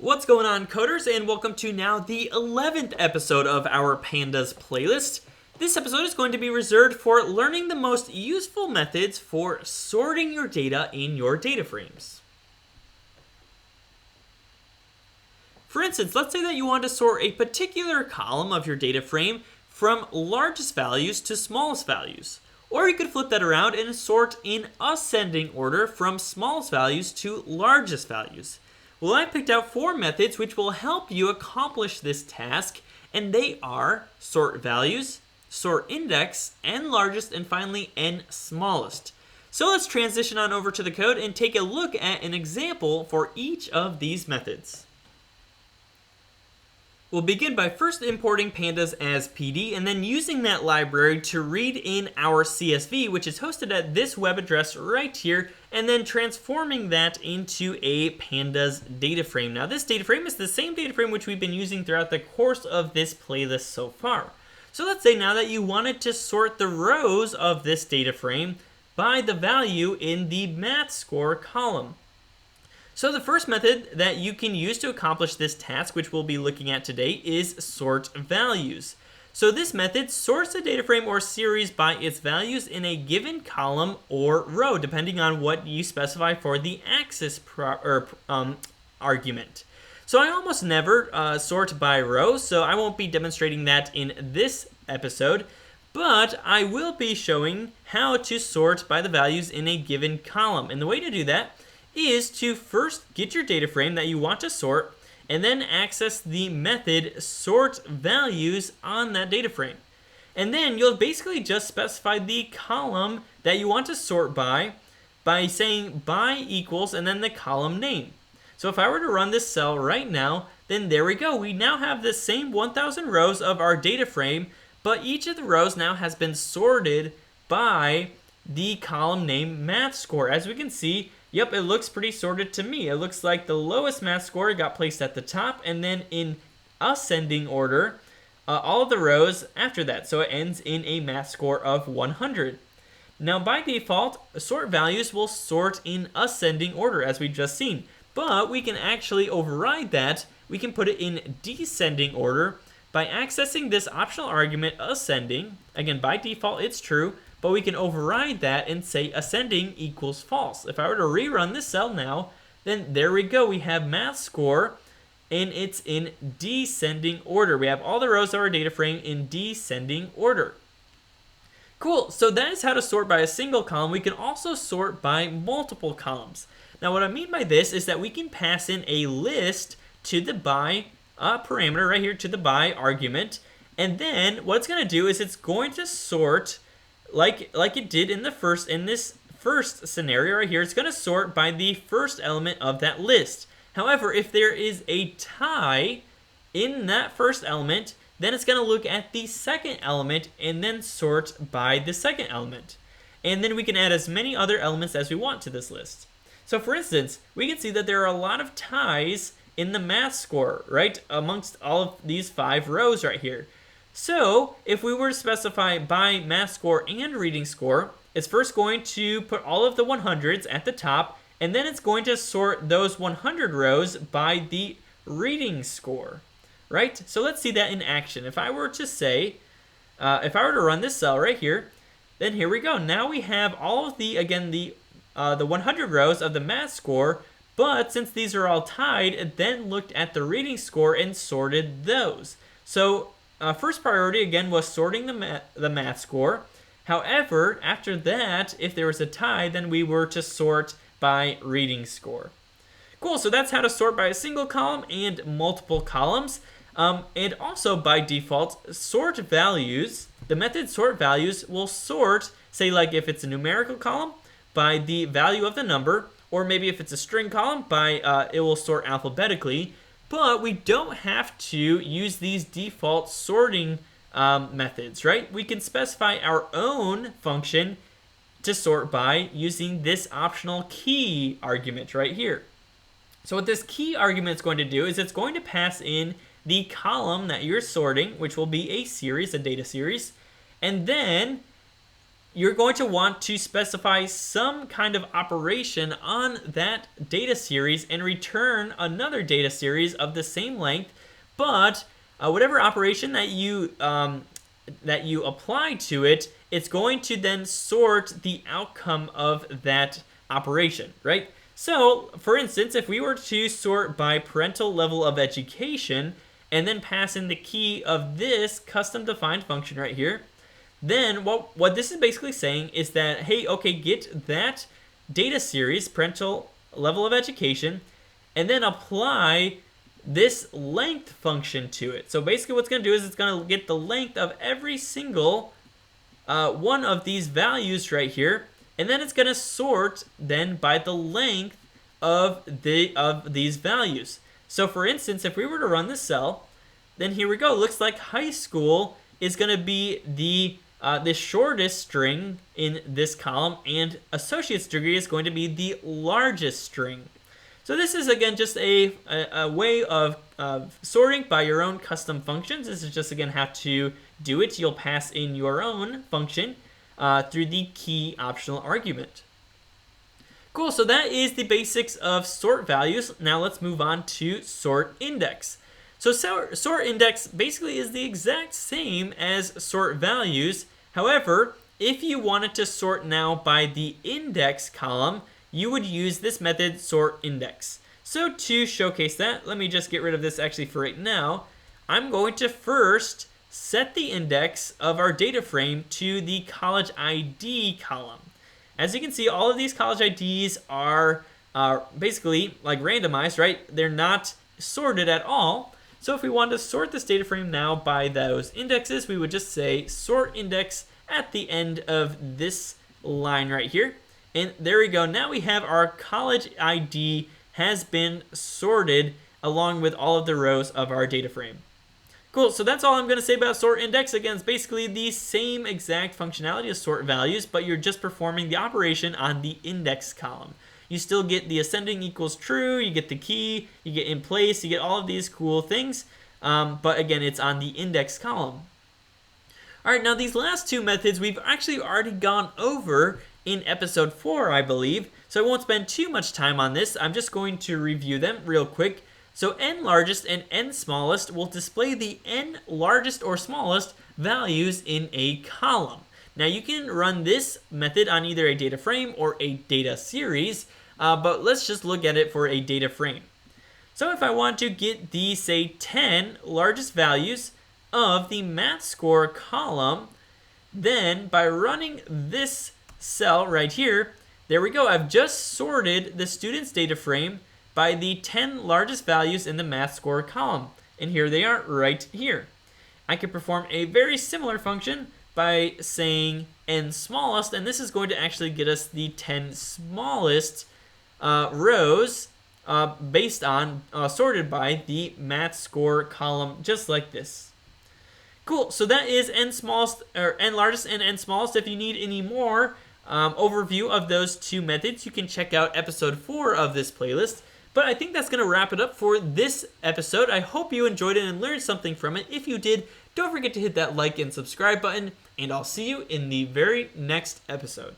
What's going on, coders, and welcome to now the 11th episode of our Pandas playlist. This episode is going to be reserved for learning the most useful methods for sorting your data in your data frames. For instance, let's say that you want to sort a particular column of your data frame from largest values to smallest values. Or you could flip that around and sort in ascending order from smallest values to largest values. Well, I picked out 4 methods which will help you accomplish this task, and they are sort values, sort index, n largest, and finally n smallest. So let's transition on over to the code and take a look at an example for each of these methods. We'll begin by first importing pandas as pd and then using that library to read in our CSV, which is hosted at this web address right here, and then transforming that into a pandas data frame. Now this data frame is the same data frame which we've been using throughout the course of this playlist so far. So let's say now that you wanted to sort the rows of this data frame by the value in the math score column. So the first method that you can use to accomplish this task, which we'll be looking at today, is sort values. So this method sorts a data frame or series by its values in a given column or row, depending on what you specify for the axis argument. So I almost never sort by row, so I won't be demonstrating that in this episode, but I will be showing how to sort by the values in a given column. And the way to do that is to first get your data frame that you want to sort and then access the method sort values on that data frame. And then you'll basically just specify the column that you want to sort by saying by equals and then the column name. So if I were to run this cell right now, then there we go. We now have the same 1,000 rows of our data frame, but each of the rows now has been sorted by the column name math score. As we can see, yep, it looks pretty sorted to me. It looks like the lowest math score got placed at the top, and then in ascending order, all of the rows after that. So it ends in a math score of 100. Now by default, sort values will sort in ascending order, as we've just seen. But we can actually override that. We can put it in descending order by accessing this optional argument ascending. Again, by default, it's true. But we can override that and say ascending equals false. If I were to rerun this cell now, then there we go. We have math score, and it's in descending order. We have all the rows of our data frame in descending order. Cool, so that is how to sort by a single column. We can also sort by multiple columns. Now what I mean by this is that we can pass in a list to the by parameter right here, to the by argument. And then what it's going to do is it's going to sort like it did in this first scenario right here. It's going to sort by the first element of that list. However, if there is a tie in that first element, then it's going to look at the second element and then sort by the second element. And then we can add as many other elements as we want to this list. So for instance, we can see that there are a lot of ties in the math score, right, amongst all of these 5 rows right here. So if we were to specify by math score and reading score, it's first going to put all of the 100s at the top, and then it's going to sort those 100 rows by the reading score, right? So let's see that in action. If I were to say, if I were to run this cell right here, then here we go. Now we have all of the 100 rows of the math score, but since these are all tied, it then looked at the reading score and sorted those. So first priority, again, was sorting the math score. However, after that, if there was a tie, then we were to sort by reading score. Cool, so that's how to sort by a single column and multiple columns. And also, by default, sort values, the method sort values will sort, say like if it's a numerical column, by the value of the number, or maybe if it's a string column, it will sort alphabetically. But we don't have to use these default sorting methods, right? We can specify our own function to sort by using this optional key argument right here. So what this key argument is going to do is it's going to pass in the column that you're sorting, which will be a series, a data series, and then you're going to want to specify some kind of operation on that data series and return another data series of the same length, but whatever operation that you apply to it, it's going to then sort the outcome of that operation, right? So, for instance, if we were to sort by parental level of education and then pass in the key of this custom defined function right here, then what this is basically saying is that, hey, okay, get that data series, parental level of education, and then apply this length function to it. So basically what's going to do is it's going to get the length of every single one of these values right here, and then it's going to sort then by the length of these values. So for instance, if we were to run this cell, then here we go. Looks like high school is going to be the shortest string in this column, and associate's degree is going to be the largest string. So this is, again, just a way of sorting by your own custom functions. This is just, again, how to do it. You'll pass in your own function through the key optional argument. Cool, so that is the basics of sort values. Now let's move on to sort index. So sort index basically is the exact same as sort values. However, if you wanted to sort now by the index column, you would use this method sort index. So to showcase that, let me just get rid of this actually for right now. I'm going to first set the index of our data frame to the college ID column. As you can see, all of these college IDs are basically like randomized, right? They're not sorted at all. So if we wanted to sort this data frame now by those indexes, we would just say sort index at the end of this line right here. And there we go. Now we have our college ID has been sorted along with all of the rows of our data frame. Cool, so that's all I'm going to say about sort index. Again, it's basically the same exact functionality as sort values, but you're just performing the operation on the index column. You still get the ascending equals true, you get the key, you get in place, you get all of these cool things, but again, it's on the index column. All right, now these last two methods we've actually already gone over in episode 4, I believe, so I won't spend too much time on this. I'm just going to review them real quick. So n largest and n smallest will display the n largest or smallest values in a column. Now you can run this method on either a data frame or a data series, but let's just look at it for a data frame. So if I want to get the, say, 10 largest values of the math score column, then by running this cell right here, there we go. I've just sorted the student's data frame by the 10 largest values in the math score column. And here they are right here. I can perform a very similar function by saying n smallest, and this is going to actually get us the 10 smallest rows based on sorted by the math score column, just like this. Cool, so that is n smallest, or n largest and n smallest. If you need any more overview of those two methods, you can check out episode 4 of this playlist. But I think that's going to wrap it up for this episode. I hope you enjoyed it and learned something from it. If you did, don't forget to hit that like and subscribe button, and I'll see you in the very next episode.